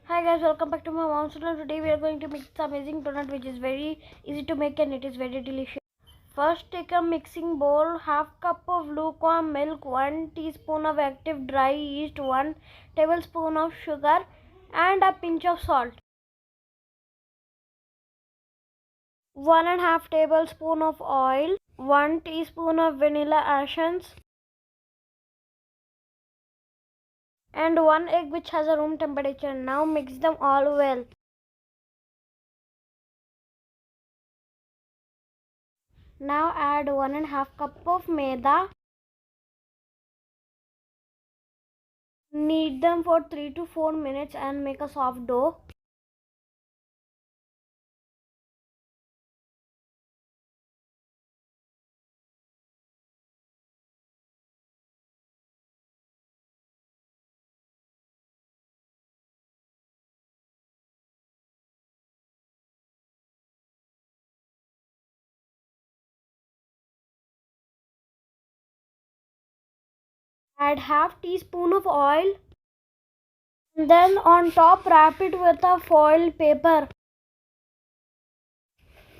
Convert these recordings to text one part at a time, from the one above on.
Hi guys, welcome back to my mom's channel. Today we are going to make this amazing donut which is very easy to make and it is very delicious. First take a mixing bowl, half cup of lukewarm milk, 1 teaspoon of active dry yeast, 1 tablespoon of sugar and a pinch of salt. 1 1/2 tablespoon of oil, 1 teaspoon of vanilla essence and 1 egg which has a room temperature. Now mix them all well. Now add 1 1/2 cup of maida. Knead them for 3 to 4 minutes and make a soft dough. Add half teaspoon of oil and then on top wrap it with a foil paper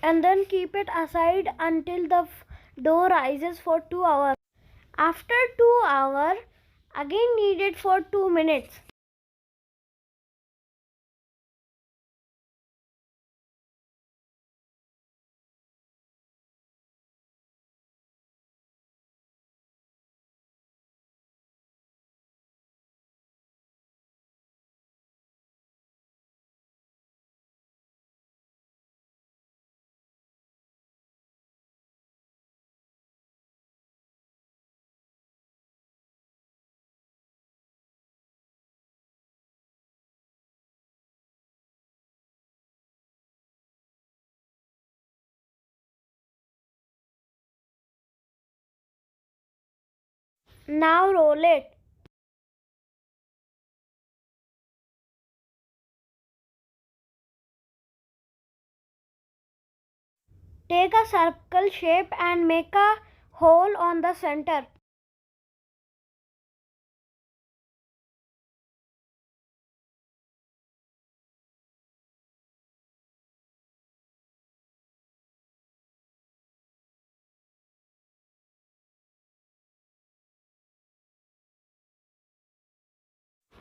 and then keep it aside until the dough rises for 2 hours. After 2 hours, again knead it for 2 minutes. Now roll it. Take a circle shape and make a hole on the center.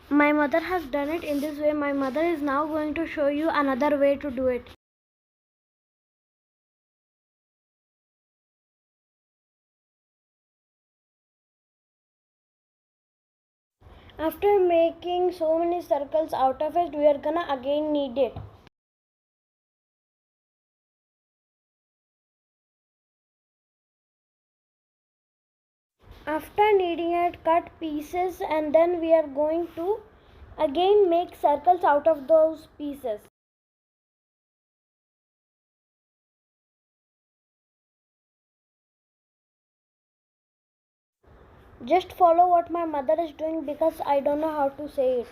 My mother has done it in this way. My mother is now going to show you another way to do it. After making so many circles out of it, we are gonna again knead it. After kneading it, cut pieces and then we are going to again make circles out of those pieces. Just follow what my mother is doing because I don't know how to say it.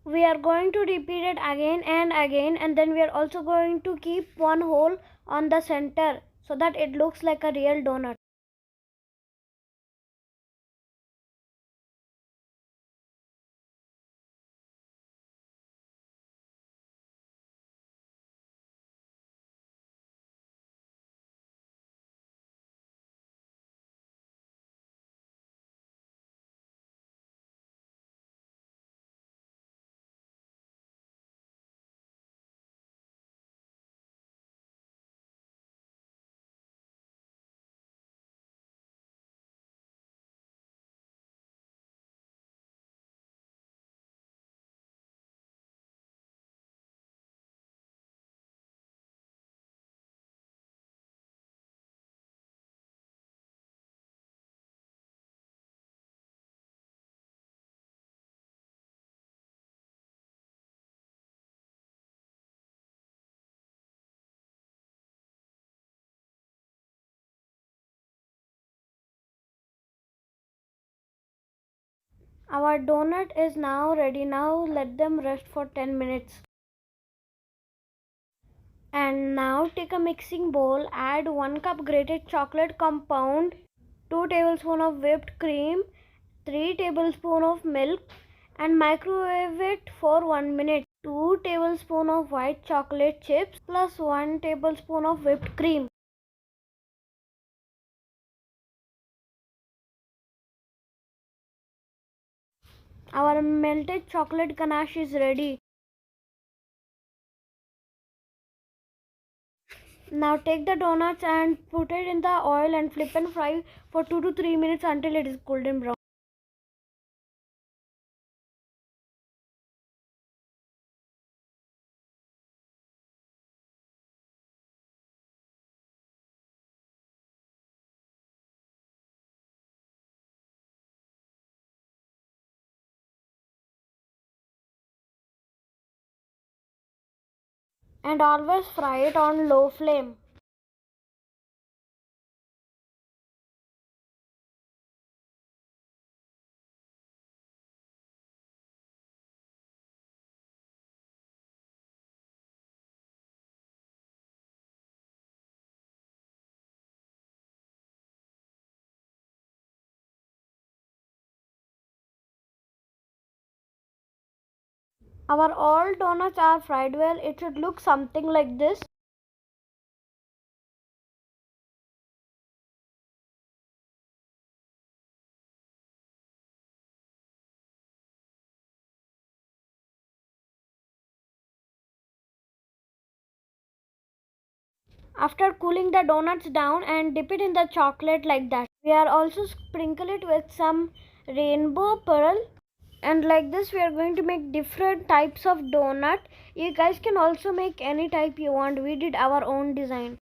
We are going to repeat it again and again, and then we are also going to keep one hole on the center so that it looks like a real donut. Our donut is now ready. Now let them rest for 10 minutes. And now take a mixing bowl, add 1 cup grated chocolate compound, 2 tablespoons of whipped cream, 3 tablespoons of milk, and microwave it for 1 minute. 2 tablespoons of white chocolate chips plus 1 tablespoon of whipped cream. Our melted chocolate ganache is ready. Now take the donuts and put it in the oil and flip and fry for 2 to 3 minutes until it is golden brown. And always fry it on low flame. Our all donuts are fried well. It should look something like this. After cooling the donuts down and dip it in the chocolate like that. We are also sprinkle it with some rainbow pearl. And like this we are going to make different types of donut. You guys can also make any type you want. We did our own design.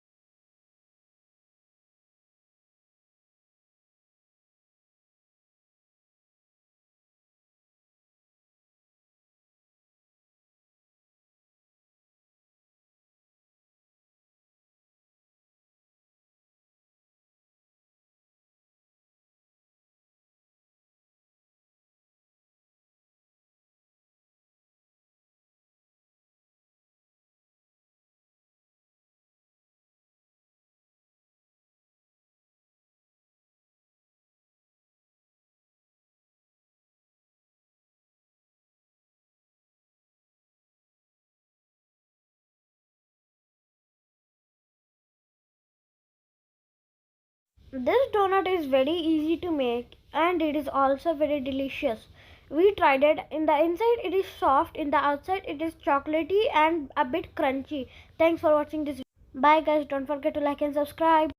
This donut is very easy to make and it is also very delicious. We tried it. In the inside it is soft, in the outside it is chocolatey and a bit crunchy. Thanks for watching this. Bye guys, don't forget to like and subscribe.